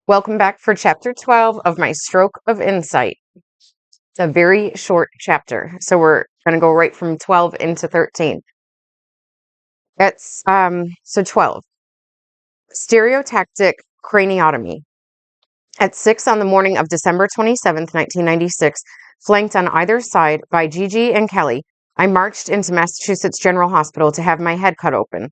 Welcome back for chapter 12 of my Stroke of Insight. It's a very short chapter, so we're going to go right from 12 into 13. That's so 12. Stereotactic craniotomy. At 6 on the morning of December 27th, 1996, flanked on either side by Gigi and Kelly, I marched into Massachusetts General Hospital to have my head cut open.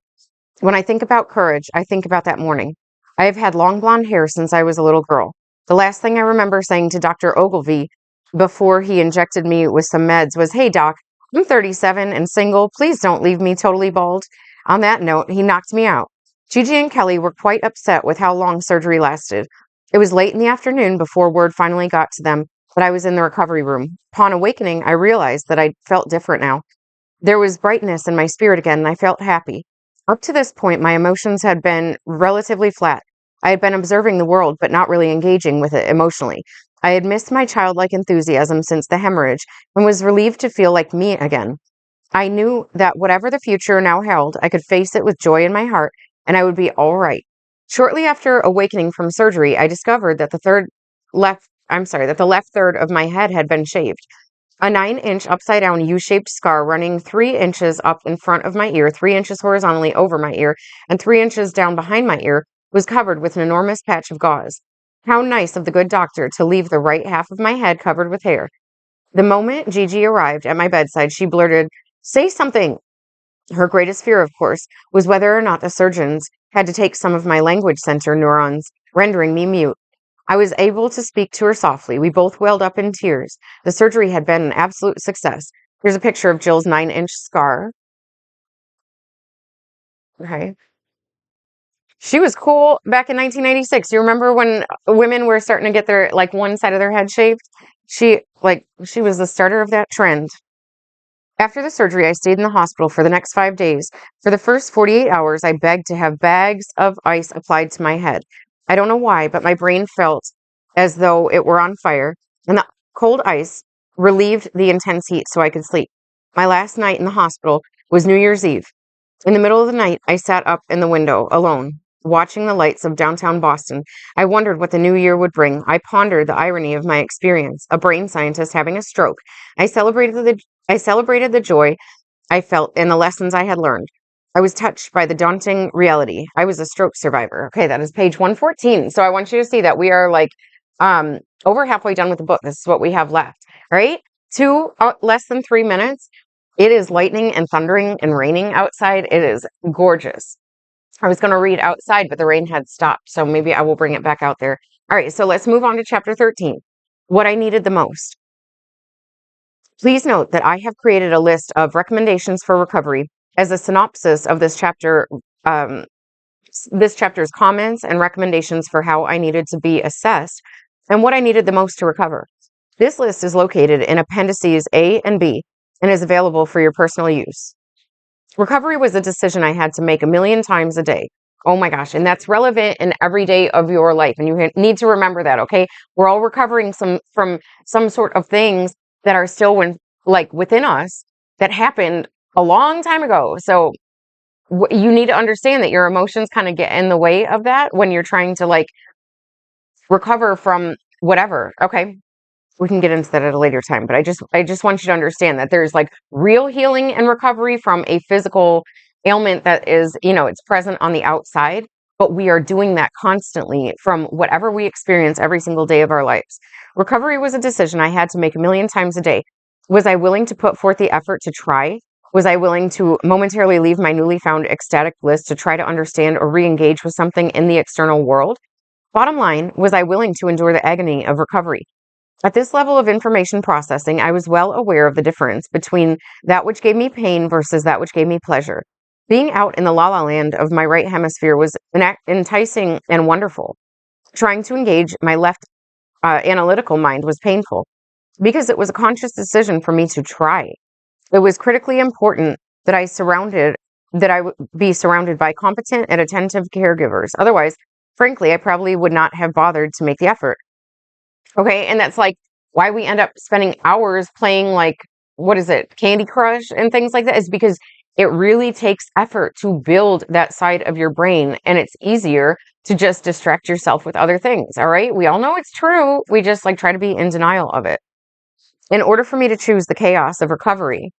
When I think about courage, I think about that morning. I have had long blonde hair since I was a little girl. The last thing I remember saying to Dr. Ogilvy before he injected me with some meds was, "Hey, Doc, I'm 37 and single. Please don't leave me totally bald." On that note, he knocked me out. Gigi and Kelly were quite upset with how long surgery lasted. It was late in the afternoon before word finally got to them that I was in the recovery room. Upon awakening, I realized that I felt different now. There was brightness in my spirit again, and I felt happy. Up to this point, my emotions had been relatively flat. I had been observing the world, but not really engaging with it emotionally. I had missed my childlike enthusiasm since the hemorrhage and was relieved to feel like me again. I knew that whatever the future now held, I could face it with joy in my heart, and I would be all right. Shortly after awakening from surgery, I discovered that the left third of my head had been shaved. A 9-inch upside-down U-shaped scar running 3 inches up in front of my ear, 3 inches horizontally over my ear, and 3 inches down behind my ear was covered with an enormous patch of gauze. How nice of the good doctor to leave the right half of my head covered with hair. The moment Gigi arrived at my bedside, she blurted, "Say something." Her greatest fear, of course, was whether or not the surgeons had to take some of my language center neurons, rendering me mute. I was able to speak to her softly. We both welled up in tears. The surgery had been an absolute success. Here's a picture of Jill's 9-inch scar. Okay. She was cool back in 1996. You remember when women were starting to get their, like, one side of their head shaved? She was the starter of that trend. After the surgery, I stayed in the hospital for the next 5 days. For the first 48 hours, I begged to have bags of ice applied to my head. I don't know why, but my brain felt as though it were on fire, and the cold ice relieved the intense heat so I could sleep. My last night in the hospital was New Year's Eve. In the middle of the night, I sat up in the window, alone, watching the lights of downtown Boston. I wondered what the new year would bring. I pondered the irony of my experience, a brain scientist having a stroke. I celebrated the joy I felt and the lessons I had learned. I was touched by the daunting reality. I was a stroke survivor. Okay, that is page 114. So I want you to see that we are over halfway done with the book. This is what we have left, right? Less than 3 minutes. It is lightning and thundering and raining outside. It is gorgeous. I was going to read outside, but the rain had stopped, so maybe I will bring it back out there. All right, so let's move on to chapter 13. What I needed the most. Please note that I have created a list of recommendations for recovery as a synopsis of this chapter. This chapter's comments and recommendations for how I needed to be assessed and what I needed the most to recover. This list is located in appendices A and B and is available for your personal use. Recovery was a decision I had to make 1,000,000 times a day. Oh my gosh. And that's relevant in every day of your life. And you need to remember that, okay? We're all recovering from some sort of things that are still within us that happened a long time ago. So you need to understand that your emotions kind of get in the way of that when you're trying to recover from whatever. Okay. We can get into that at a later time, but I just want you to understand that there's real healing and recovery from a physical ailment that is, it's present on the outside, but we are doing that constantly from whatever we experience every single day of our lives. Recovery was a decision I had to make 1,000,000 times a day. Was I willing to put forth the effort to try? Was I willing to momentarily leave my newly found ecstatic bliss to try to understand or re-engage with something in the external world? Bottom line, was I willing to endure the agony of recovery? At this level of information processing, I was well aware of the difference between that which gave me pain versus that which gave me pleasure. Being out in the la-la land of my right hemisphere was enticing and wonderful. Trying to engage my left analytical mind was painful because it was a conscious decision for me to try. It was critically important that I would be surrounded by competent and attentive caregivers. Otherwise, frankly, I probably would not have bothered to make the effort. Okay, and that's why we end up spending hours playing Candy Crush and things like that, is because it really takes effort to build that side of your brain, and it's easier to just distract yourself with other things. All right. We all know it's true. We just like try to be in denial of it. In order for me to choose the chaos of recovery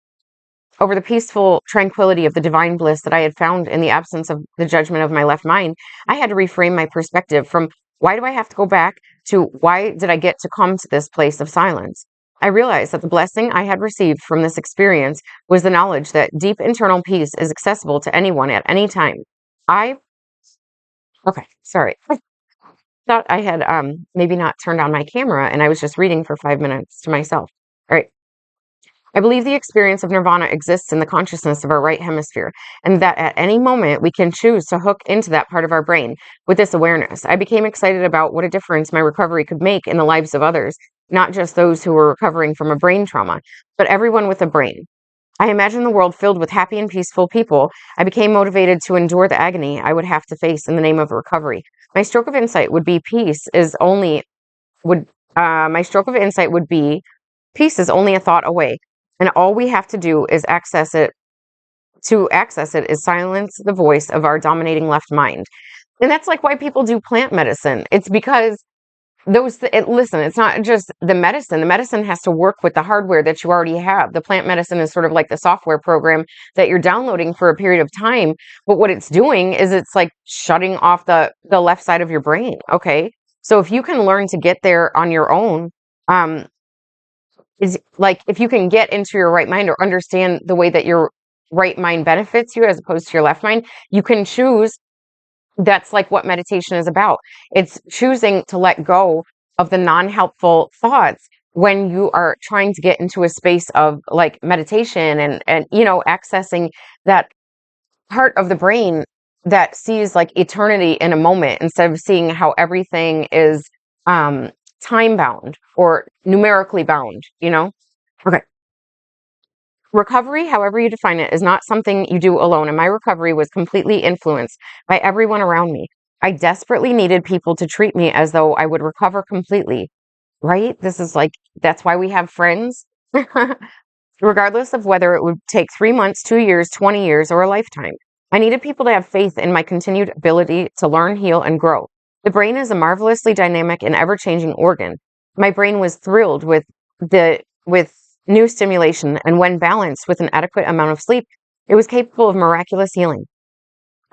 over the peaceful tranquility of the divine bliss that I had found in the absence of the judgment of my left mind, I had to reframe my perspective from why do I have to go back to why did I get to come to this place of silence? I realized that the blessing I had received from this experience was the knowledge that deep internal peace is accessible to anyone at any time. Okay, sorry. I thought I had maybe not turned on my camera and I was just reading for 5 minutes to myself. All right. I believe the experience of nirvana exists in the consciousness of our right hemisphere, and that at any moment we can choose to hook into that part of our brain with this awareness. I became excited about what a difference my recovery could make in the lives of others, not just those who were recovering from a brain trauma, but everyone with a brain. I imagined the world filled with happy and peaceful people. I became motivated to endure the agony I would have to face in the name of recovery. My stroke of insight would be peace is only a thought away. And all we have to do is access it. To access it is silence the voice of our dominating left mind. And that's like why people do plant medicine. It's because listen, it's not just the medicine. The medicine has to work with the hardware that you already have. The plant medicine is sort of like the software program that you're downloading for a period of time. But what it's doing is it's like shutting off the left side of your brain. Okay. So if you can learn to get there on your own, is like if you can get into your right mind or understand the way that your right mind benefits you as opposed to your left mind, you can choose. That's like what meditation is about. It's choosing to let go of the non-helpful thoughts when you are trying to get into a space of like meditation and accessing that part of the brain that sees like eternity in a moment instead of seeing how everything is time bound or numerically bound. Okay. Recovery, however you define it, is not something you do alone, and my recovery was completely influenced by everyone around me. I desperately needed people to treat me as though I would recover completely, right? That's why we have friends, regardless of whether it would take 3 months, 2 years, 20 years, or a lifetime. I needed people to have faith in my continued ability to learn, heal, and grow. The brain is a marvelously dynamic and ever-changing organ. My brain was thrilled with new stimulation, and when balanced with an adequate amount of sleep, it was capable of miraculous healing.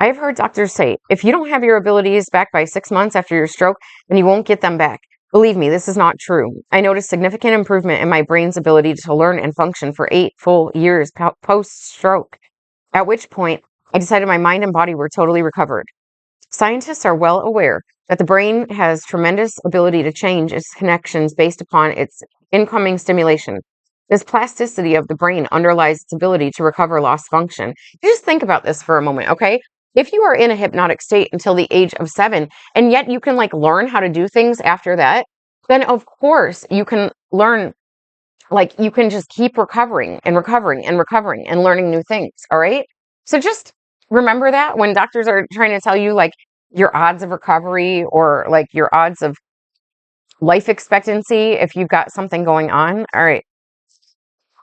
I have heard doctors say, if you don't have your abilities back by 6 months after your stroke, then you won't get them back. Believe me, this is not true. I noticed significant improvement in my brain's ability to learn and function for 8 full years post-stroke, at which point I decided my mind and body were totally recovered. Scientists are well aware that the brain has tremendous ability to change its connections based upon its incoming stimulation. This plasticity of the brain underlies its ability to recover lost function. Just think about this for a moment, okay? If you are in a hypnotic state until the age of 7, and yet you can like learn how to do things after that, then of course you can learn, like you can just keep recovering and recovering and recovering and learning new things, all right? So just remember that when doctors are trying to tell you like your odds of recovery or like your odds of life expectancy if you've got something going on, all right.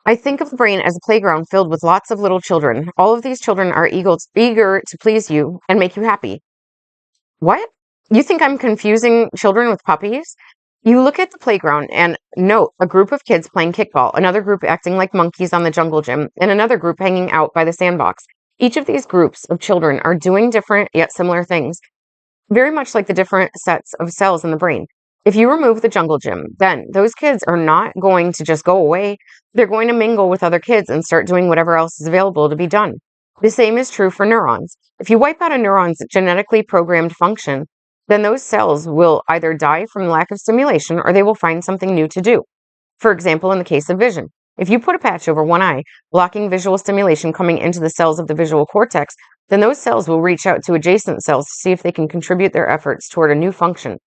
I think of the brain as a playground filled with lots of little children. All of these children are eager to please you and make you happy. What? You think I'm confusing children with puppies? You look at the playground and note a group of kids playing kickball, another group acting like monkeys on the jungle gym, and another group hanging out by the sandbox. Each of these groups of children are doing different yet similar things, very much like the different sets of cells in the brain. If you remove the jungle gym, then those kids are not going to just go away. They're going to mingle with other kids and start doing whatever else is available to be done. The same is true for neurons. If you wipe out a neuron's genetically programmed function, then those cells will either die from lack of stimulation or they will find something new to do. For example, in the case of vision, if you put a patch over one eye, blocking visual stimulation coming into the cells of the visual cortex, then those cells will reach out to adjacent cells to see if they can contribute their efforts toward a new function.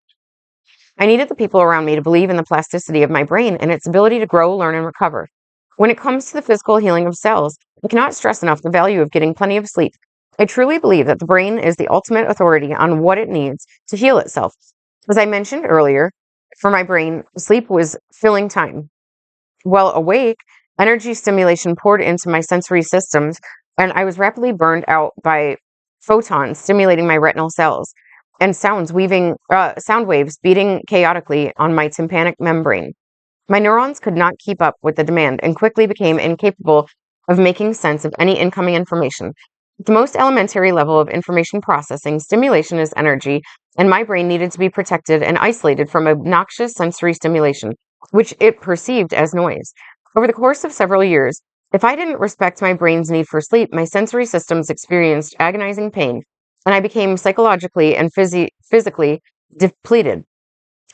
I needed the people around me to believe in the plasticity of my brain and its ability to grow, learn, and recover. When it comes to the physical healing of cells, I cannot stress enough the value of getting plenty of sleep. I truly believe that the brain is the ultimate authority on what it needs to heal itself. As I mentioned earlier, for my brain, sleep was filling time. While awake, energy stimulation poured into my sensory systems, and I was rapidly burned out by photons stimulating my retinal cells. and sound waves beating chaotically on my tympanic membrane. My neurons could not keep up with the demand and quickly became incapable of making sense of any incoming information. At the most elementary level of information processing, stimulation is energy, and my brain needed to be protected and isolated from obnoxious sensory stimulation, which it perceived as noise. Over the course of several years, if I didn't respect my brain's need for sleep, my sensory systems experienced agonizing pain, and I became psychologically and physically depleted.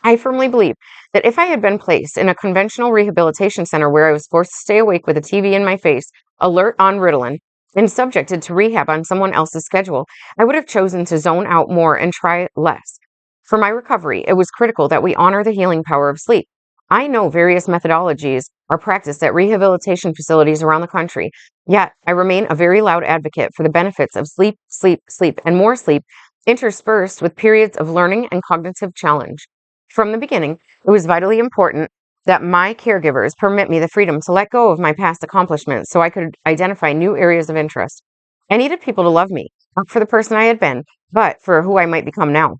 I firmly believe that if I had been placed in a conventional rehabilitation center where I was forced to stay awake with a TV in my face, alert on Ritalin, and subjected to rehab on someone else's schedule, I would have chosen to zone out more and try less. For my recovery, it was critical that we honor the healing power of sleep. I know various methodologies are practiced at rehabilitation facilities around the country, yet I remain a very loud advocate for the benefits of sleep, sleep, sleep, and more sleep, interspersed with periods of learning and cognitive challenge. From the beginning, it was vitally important that my caregivers permit me the freedom to let go of my past accomplishments so I could identify new areas of interest. I needed people to love me, not for the person I had been, but for who I might become now.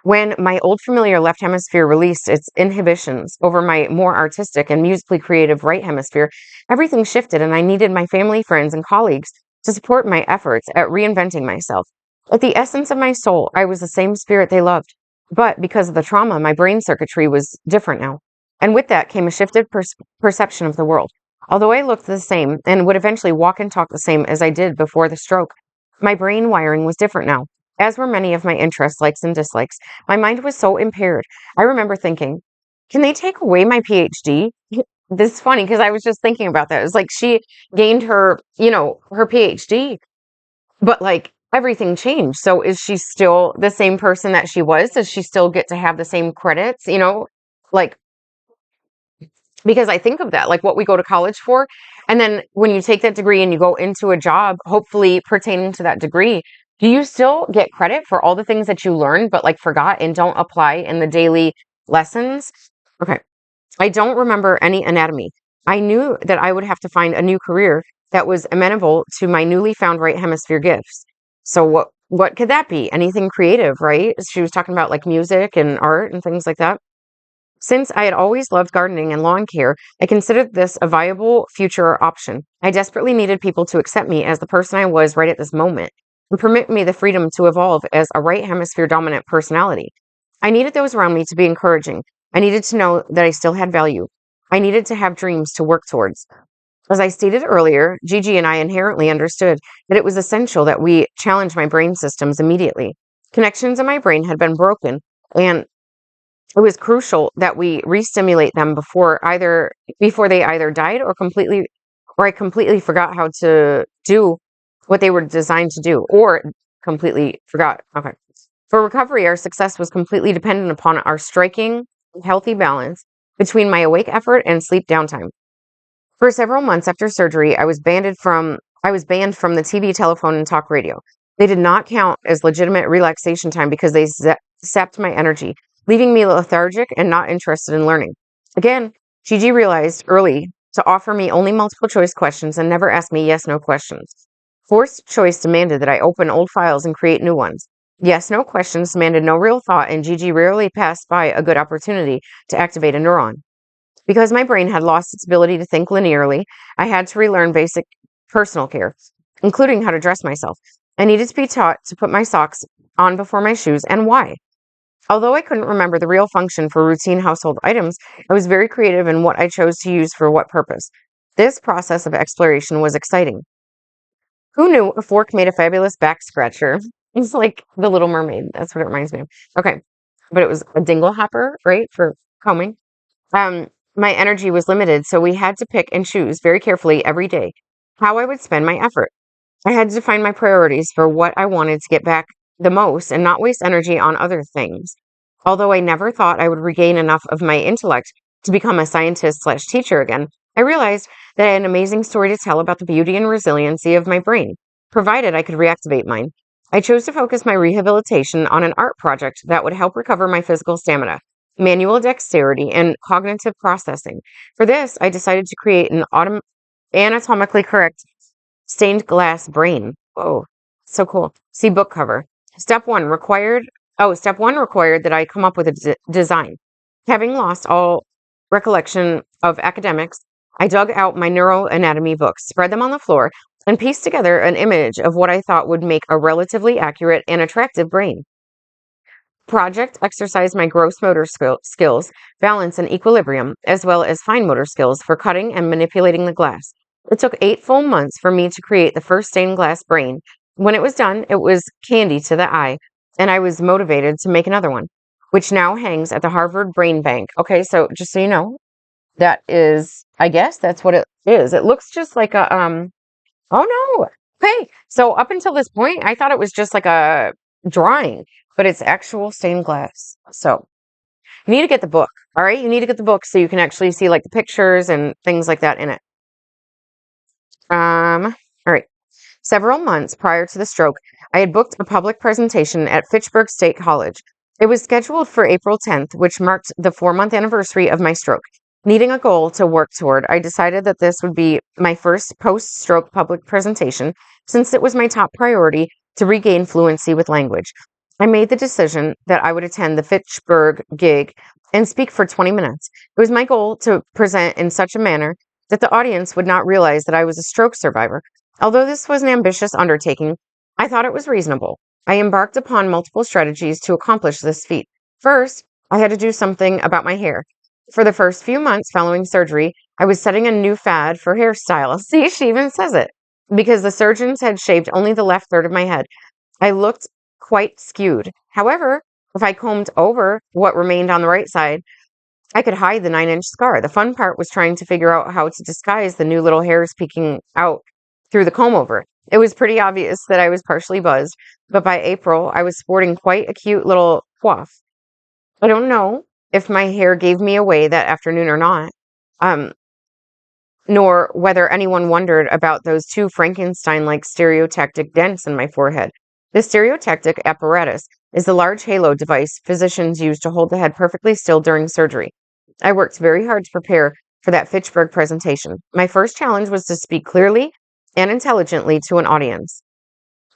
When my old familiar left hemisphere released its inhibitions over my more artistic and musically creative right hemisphere, everything shifted and I needed my family, friends, and colleagues to support my efforts at reinventing myself. At the essence of my soul, I was the same spirit they loved. But because of the trauma, my brain circuitry was different now. And with that came a shifted perception of the world. Although I looked the same and would eventually walk and talk the same as I did before the stroke, my brain wiring was different now, as were many of my interests, likes, and dislikes. My mind was so impaired. I remember thinking, can they take away my Ph.D.? This is funny because I was just thinking about that. It was like she gained her, her Ph.D., but like everything changed. So is she still the same person that she was? Does she still get to have the same credits? Like, because I think of that, like what we go to college for. And then when you take that degree and you go into a job, hopefully pertaining to that degree, do you still get credit for all the things that you learned, but like forgot and don't apply in the daily lessons? Okay. I don't remember any anatomy. I knew that I would have to find a new career that was amenable to my newly found right hemisphere gifts. So what could that be? Anything creative, right? She was talking about like music and art and things like that. Since I had always loved gardening and lawn care, I considered this a viable future option. I desperately needed people to accept me as the person I was right at this moment and permit me the freedom to evolve as a right hemisphere dominant personality. I needed those around me to be encouraging. I needed to know that I still had value. I needed to have dreams to work towards. As I stated earlier, Gigi and I inherently understood that it was essential that we challenge my brain systems immediately. Connections in my brain had been broken, and it was crucial that we re-stimulate them before they either died or I completely forgot how to do what they were designed to do, or completely forgot. Okay. For recovery, our success was completely dependent upon our striking healthy balance between my awake effort and sleep downtime. For several months after surgery, I was banned from the TV, telephone, and talk radio. They did not count as legitimate relaxation time because they sapped my energy, leaving me lethargic and not interested in learning. Again, Gigi realized early to offer me only multiple choice questions and never ask me yes/no questions. Forced choice demanded that I open old files and create new ones. Yes/no questions demanded no real thought, and Gigi rarely passed by a good opportunity to activate a neuron. Because my brain had lost its ability to think linearly, I had to relearn basic personal care, including how to dress myself. I needed to be taught to put my socks on before my shoes and why. Although I couldn't remember the real function for routine household items, I was very creative in what I chose to use for what purpose. This process of exploration was exciting. Who knew a fork made a fabulous back scratcher? It's like The Little Mermaid. That's what it reminds me of. Okay. But it was a dingle hopper, right? For combing. My energy was limited, so we had to pick and choose very carefully every day how I would spend my effort. I had to define my priorities for what I wanted to get back the most and not waste energy on other things. Although I never thought I would regain enough of my intellect to become a scientist/teacher again, I realized that I had an amazing story to tell about the beauty and resiliency of my brain, provided I could reactivate mine. I chose to focus my rehabilitation on an art project that would help recover my physical stamina, manual dexterity, and cognitive processing. For this, I decided to create an anatomically correct stained glass brain. Whoa, so cool. See book cover. Step one required that I come up with a design. Having lost all recollection of academics, I dug out my neuroanatomy books, spread them on the floor, and pieced together an image of what I thought would make a relatively accurate and attractive brain. Project exercised my gross motor skills, balance, and equilibrium, as well as fine motor skills for cutting and manipulating the glass. It took 8 full months for me to create the first stained glass brain. When it was done, it was candy to the eye, and I was motivated to make another one, which now hangs at the Harvard Brain Bank. Okay, so just so you know, that is, I guess that's what it is. It looks just like a, oh no. Okay, so up until this point, I thought it was just like a drawing, but it's actual stained glass. So you need to get the book. All right, you need to get the book so you can actually see like the pictures and things like that in it. All right. Several months prior to the stroke, I had booked a public presentation at Fitchburg State College. It was scheduled for April 10th, which marked the 4-month anniversary of my stroke. Needing a goal to work toward, I decided that this would be my first post-stroke public presentation, since it was my top priority to regain fluency with language. I made the decision that I would attend the Fitchburg gig and speak for 20 minutes. It was my goal to present in such a manner that the audience would not realize that I was a stroke survivor. Although this was an ambitious undertaking, I thought it was reasonable. I embarked upon multiple strategies to accomplish this feat. First, I had to do something about my hair. For the first few months following surgery, I was setting a new fad for hairstyle. See, she even says it. Because the surgeons had shaved only the left third of my head, I looked quite skewed. However, if I combed over what remained on the right side, I could hide the 9-inch scar. The fun part was trying to figure out how to disguise the new little hairs peeking out through the comb over. It was pretty obvious that I was partially buzzed, but by April, I was sporting quite a cute little coif. I don't know if my hair gave me away that afternoon or not, nor whether anyone wondered about those 2 Frankenstein-like stereotactic dents in my forehead. The stereotactic apparatus is the large halo device physicians use to hold the head perfectly still during surgery. I worked very hard to prepare for that Fitchburg presentation. My first challenge was to speak clearly and intelligently to an audience,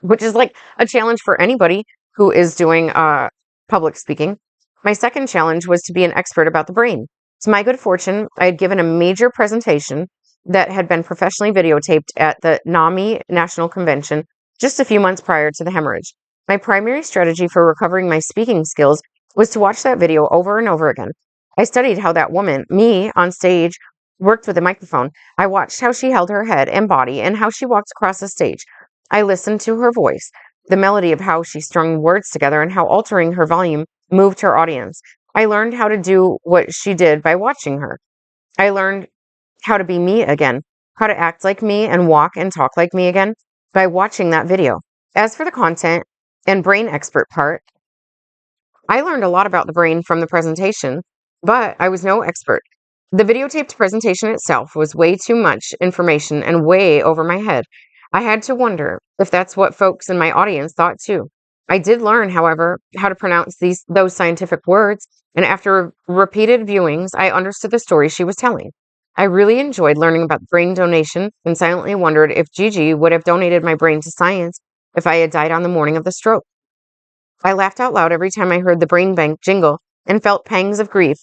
which is like a challenge for anybody who is doing public speaking. My second challenge was to be an expert about the brain. To my good fortune, I had given a major presentation that had been professionally videotaped at the NAMI National Convention just a few months prior to the hemorrhage. My primary strategy for recovering my speaking skills was to watch that video over and over again. I studied how that woman, me, on stage, worked with a microphone. I watched how she held her head and body and how she walked across the stage. I listened to her voice, the melody of how she strung words together, and how altering her volume moved her audience. I learned how to do what she did by watching her. I learned how to be me again, how to act like me and walk and talk like me again by watching that video. As for the content and brain expert part, I learned a lot about the brain from the presentation, but I was no expert. The videotaped presentation itself was way too much information and way over my head. I had to wonder if that's what folks in my audience thought too. I did learn, however, how to pronounce those scientific words, and after repeated viewings, I understood the story she was telling. I really enjoyed learning about brain donation and silently wondered if Gigi would have donated my brain to science if I had died on the morning of the stroke. I laughed out loud every time I heard the brain bank jingle and felt pangs of grief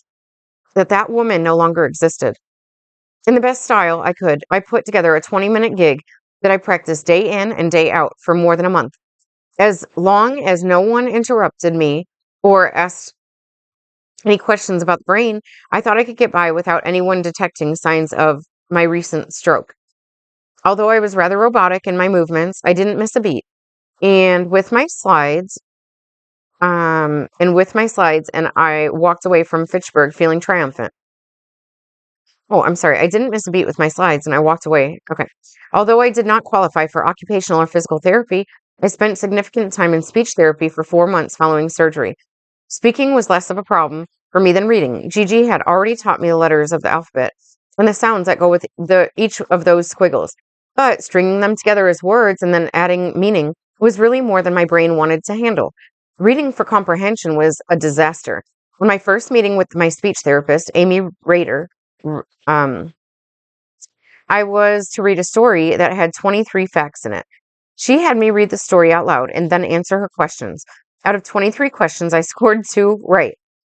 that woman no longer existed. In the best style I could, I put together a 20-minute gig that I practiced day in and day out for more than a month. As long as no one interrupted me or asked any questions about the brain, I thought I could get by without anyone detecting signs of my recent stroke. Although I was rather robotic in my movements, I didn't miss a beat. And with my slides, and I walked away from Fitchburg feeling triumphant. Oh, I'm sorry. I didn't miss a beat with my slides and I walked away. Okay. Although I did not qualify for occupational or physical therapy, I spent significant time in speech therapy for 4 months following surgery. Speaking was less of a problem for me than reading. Gigi had already taught me the letters of the alphabet and the sounds that go with each of those squiggles. But stringing them together as words and then adding meaning was really more than my brain wanted to handle. Reading for comprehension was a disaster. When my first meeting with my speech therapist, Amy Rader, I was to read a story that had 23 facts in it. She had me read the story out loud and then answer her questions. Out of 23 questions, I scored 2 right.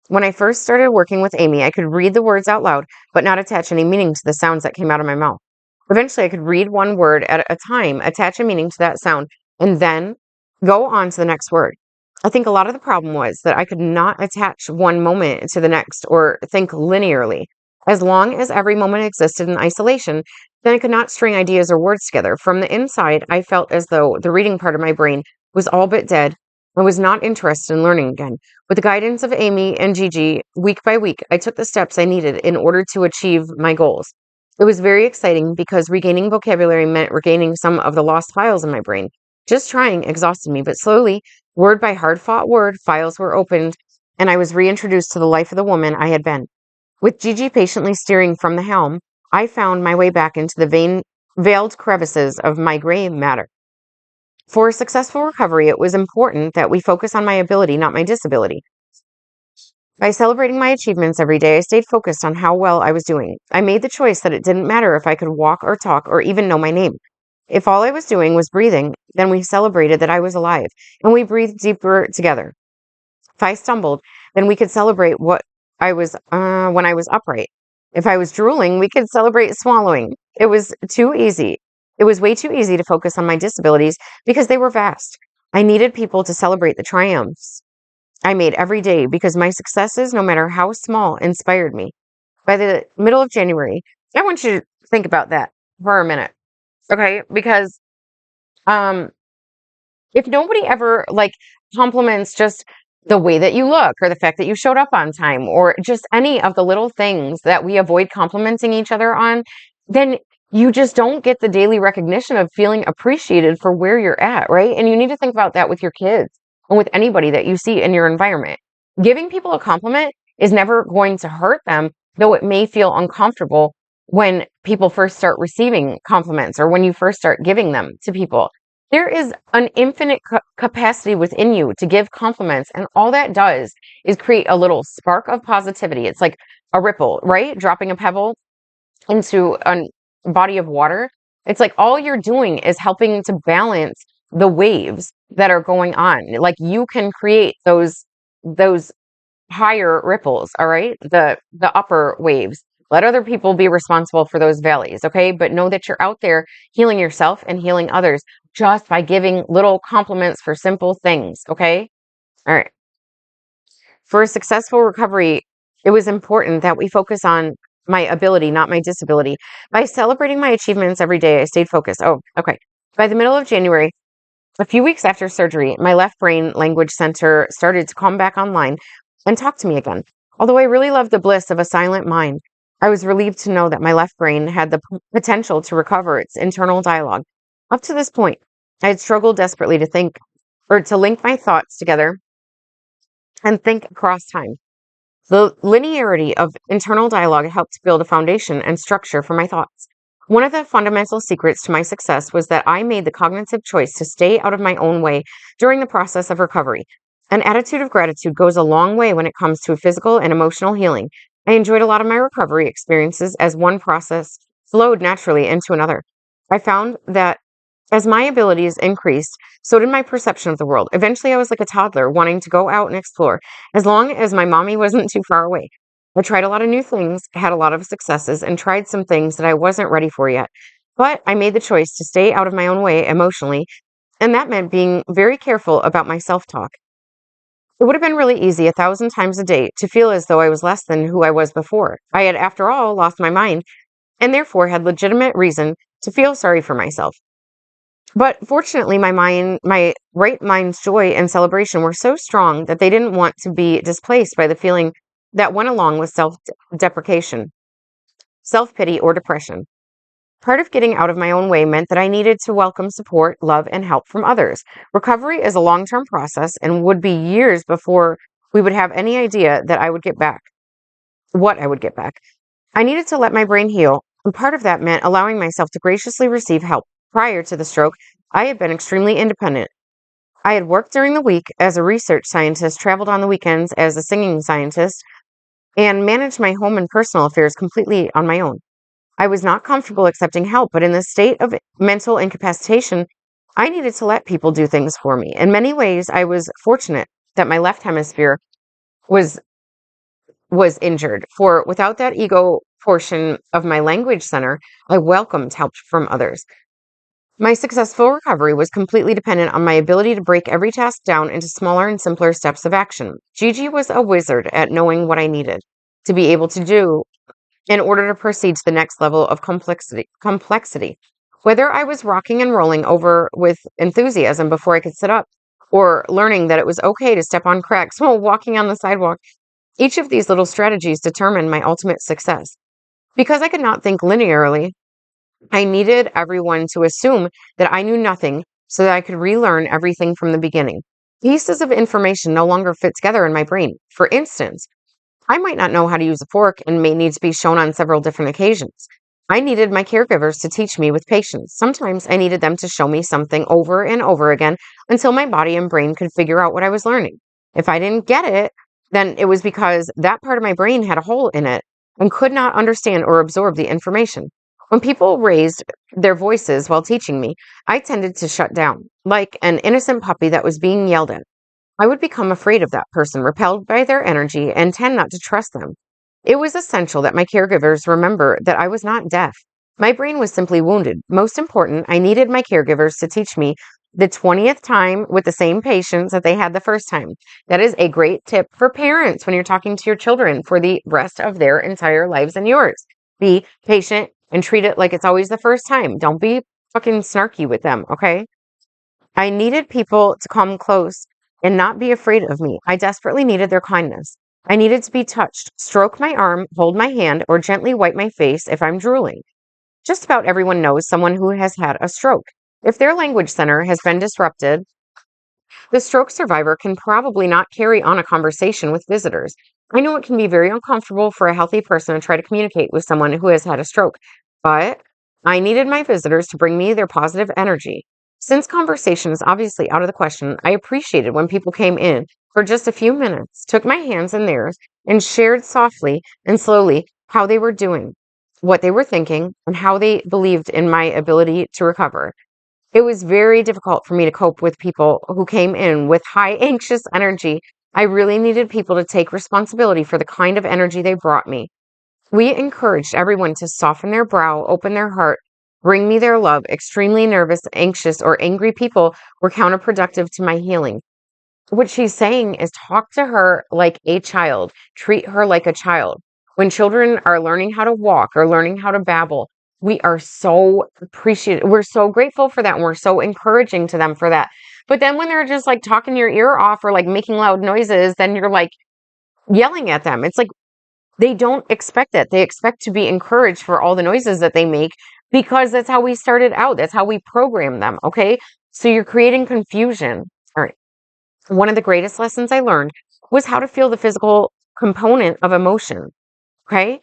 When I first started working with Amy, I could read the words out loud, but not attach any meaning to the sounds that came out of my mouth. Eventually, I could read one word at a time, attach a meaning to that sound, and then go on to the next word. I think a lot of the problem was that I could not attach one moment to the next or think linearly. As long as every moment existed in isolation, then I could not string ideas or words together. From the inside, I felt as though the reading part of my brain was all but dead. I was not interested in learning again. With the guidance of Amy and Gigi, week by week, I took the steps I needed in order to achieve my goals. It was very exciting because regaining vocabulary meant regaining some of the lost files in my brain. Just trying exhausted me, but slowly, word by hard-fought word, files were opened, and I was reintroduced to the life of the woman I had been. With Gigi patiently steering from the helm, I found my way back into the veiled crevices of my gray matter. For a successful recovery, it was important that we focus on my ability, not my disability. By celebrating my achievements every day, I stayed focused on how well I was doing. I made the choice that it didn't matter if I could walk or talk or even know my name. If all I was doing was breathing, then we celebrated that I was alive, and we breathed deeper together. If I stumbled, then we could celebrate what I was when I was upright. If I was drooling, we could celebrate swallowing. It was too easy. It was way too easy to focus on my disabilities because they were vast. I needed people to celebrate the triumphs I made every day because my successes, no matter how small, inspired me. By the middle of January, I want you to think about that for a minute, okay? Because um, if nobody ever compliments just the way that you look or the fact that you showed up on time or just any of the little things that we avoid complimenting each other on, then you just don't get the daily recognition of feeling appreciated for where you're at, right? And you need to think about that with your kids and with anybody that you see in your environment. Giving people a compliment is never going to hurt them, though it may feel uncomfortable when people first start receiving compliments or when you first start giving them to people. There is an infinite capacity within you to give compliments, and all that does is create a little spark of positivity. It's like a ripple, right? Dropping a pebble into a body of water. It's like all you're doing is helping to balance the waves that are going on. Like you can create those higher ripples, all right? The upper waves. Let other people be responsible for those valleys, okay? But know that you're out there healing yourself and healing others just by giving little compliments for simple things, okay? All right. For a successful recovery, it was important that we focus on my ability, not my disability. By celebrating my achievements every day, I stayed focused. Oh, okay. By the middle of January, a few weeks after surgery, my left brain language center started to come back online and talk to me again. Although I really loved the bliss of a silent mind, I was relieved to know that my left brain had the potential to recover its internal dialogue. Up to this point, I had struggled desperately to think or to link my thoughts together and think across time. The linearity of internal dialogue helped build a foundation and structure for my thoughts. One of the fundamental secrets to my success was that I made the cognitive choice to stay out of my own way during the process of recovery. An attitude of gratitude goes a long way when it comes to physical and emotional healing. I enjoyed a lot of my recovery experiences as one process flowed naturally into another. I found that as my abilities increased, so did my perception of the world. Eventually, I was like a toddler wanting to go out and explore, as long as my mommy wasn't too far away. I tried a lot of new things, had a lot of successes, and tried some things that I wasn't ready for yet. But I made the choice to stay out of my own way emotionally, and that meant being very careful about my self-talk. It would have been really easy 1,000 times a day to feel as though I was less than who I was before. I had, after all, lost my mind, and therefore had legitimate reason to feel sorry for myself. But fortunately, my right mind's joy and celebration were so strong that they didn't want to be displaced by the feeling that went along with self-deprecation, self-pity, or depression. Part of getting out of my own way meant that I needed to welcome support, love, and help from others. Recovery is a long-term process and would be years before we would have any idea that what I would get back. I needed to let my brain heal, and part of that meant allowing myself to graciously receive help. Prior to the stroke, I had been extremely independent. I had worked during the week as a research scientist, traveled on the weekends as a singing scientist, and managed my home and personal affairs completely on my own. I was not comfortable accepting help, but in this state of mental incapacitation, I needed to let people do things for me. In many ways, I was fortunate that my left hemisphere was was injured. For without that ego portion of my language center, I welcomed help from others. My successful recovery was completely dependent on my ability to break every task down into smaller and simpler steps of action. Gigi was a wizard at knowing what I needed to be able to do in order to proceed to the next level of complexity. Whether I was rocking and rolling over with enthusiasm before I could sit up, or learning that it was okay to step on cracks while walking on the sidewalk, each of these little strategies determined my ultimate success. Because I could not think linearly, I needed everyone to assume that I knew nothing so that I could relearn everything from the beginning. Pieces of information no longer fit together in my brain. For instance, I might not know how to use a fork and may need to be shown on several different occasions. I needed my caregivers to teach me with patience. Sometimes I needed them to show me something over and over again until my body and brain could figure out what I was learning. If I didn't get it, then it was because that part of my brain had a hole in it and could not understand or absorb the information. When people raised their voices while teaching me, I tended to shut down, like an innocent puppy that was being yelled at. I would become afraid of that person, repelled by their energy, and tend not to trust them. It was essential that my caregivers remember that I was not deaf. My brain was simply wounded. Most important, I needed my caregivers to teach me the 20th time with the same patience that they had the first time. That is a great tip for parents when you're talking to your children for the rest of their entire lives and yours. Be patient and treat it like it's always the first time. Don't be fucking snarky with them, okay? I needed people to come close and not be afraid of me. I desperately needed their kindness. I needed to be touched, stroke my arm, hold my hand, or gently wipe my face if I'm drooling. Just about everyone knows someone who has had a stroke. If their language center has been disrupted, the stroke survivor can probably not carry on a conversation with visitors. I know it can be very uncomfortable for a healthy person to try to communicate with someone who has had a stroke, but I needed my visitors to bring me their positive energy. Since conversation is obviously out of the question, I appreciated when people came in for just a few minutes, took my hands in theirs, and shared softly and slowly how they were doing, what they were thinking, and how they believed in my ability to recover. It was very difficult for me to cope with people who came in with high anxious energy. I really needed people to take responsibility for the kind of energy they brought me. We encouraged everyone to soften their brow, open their heart, bring me their love. Extremely nervous, anxious, or angry people were counterproductive to my healing. What she's saying is talk to her like a child, treat her like a child. When children are learning how to walk or learning how to babble, we are so appreciative. We're so grateful for that. And we're so encouraging to them for that. But then when they're just like talking your ear off or like making loud noises, then you're like yelling at them. It's like they don't expect that. They expect to be encouraged for all the noises that they make because that's how we started out. That's how we program them. Okay. So you're creating confusion. All right. One of the greatest lessons I learned was how to feel the physical component of emotion. Okay.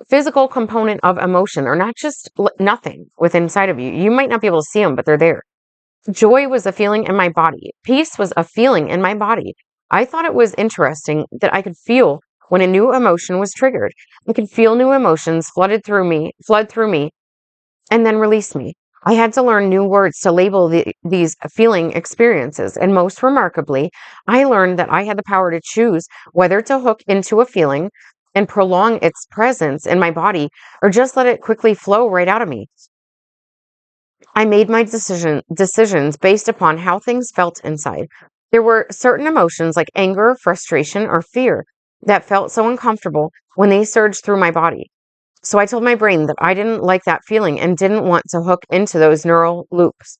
Physical component of emotion are not just nothing within inside of you. You might not be able to see them, but they're there. Joy was a feeling in my body. Peace was a feeling in my body. I thought it was interesting that I could feel when a new emotion was triggered. I could feel new emotions flood through me, and then release me. I had to learn new words to label these feeling experiences. And most remarkably, I learned that I had the power to choose whether to hook into a feeling and prolong its presence in my body or just let it quickly flow right out of me. I made my decisions based upon how things felt inside. There were certain emotions like anger, frustration, or fear that felt so uncomfortable when they surged through my body. So I told my brain that I didn't like that feeling and didn't want to hook into those neural loops.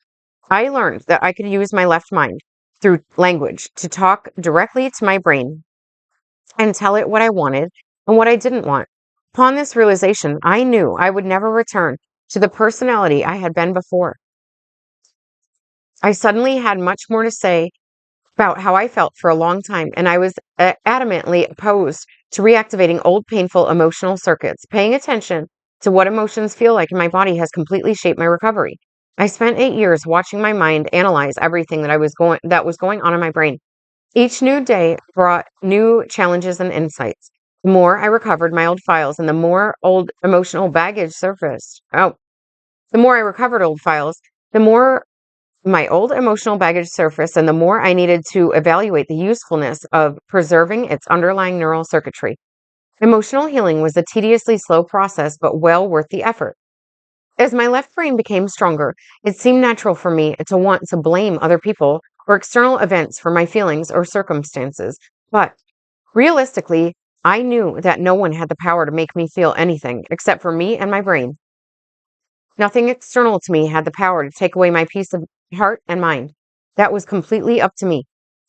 I learned that I could use my left mind through language to talk directly to my brain and tell it what I wanted and what I didn't want. Upon this realization, I knew I would never return to the personality I had been before. I suddenly had much more to say about how I felt for a long time, and I was adamantly opposed to reactivating old painful emotional circuits. Paying attention to what emotions feel like in my body has completely shaped my recovery. I spent 8 years watching my mind analyze everything that was going on in my brain. Each new day brought new challenges and insights. The more I recovered my old files and the more old emotional baggage surfaced. The more I recovered old files, the more My old emotional baggage surfaced, and the more I needed to evaluate the usefulness of preserving its underlying neural circuitry. Emotional healing was a tediously slow process, but well worth the effort. As my left brain became stronger, it seemed natural for me to want to blame other people or external events for my feelings or circumstances. But realistically, I knew that no one had the power to make me feel anything except for me and my brain. Nothing external to me had the power to take away my peace of heart and mind. That was completely up to me.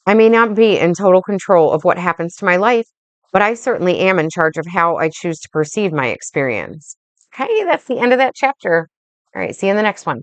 I may not be in total control of what happens to my life, but I certainly am in charge of how I choose to perceive my experience. Okay, that's the end of that chapter. All right, see you in the next one.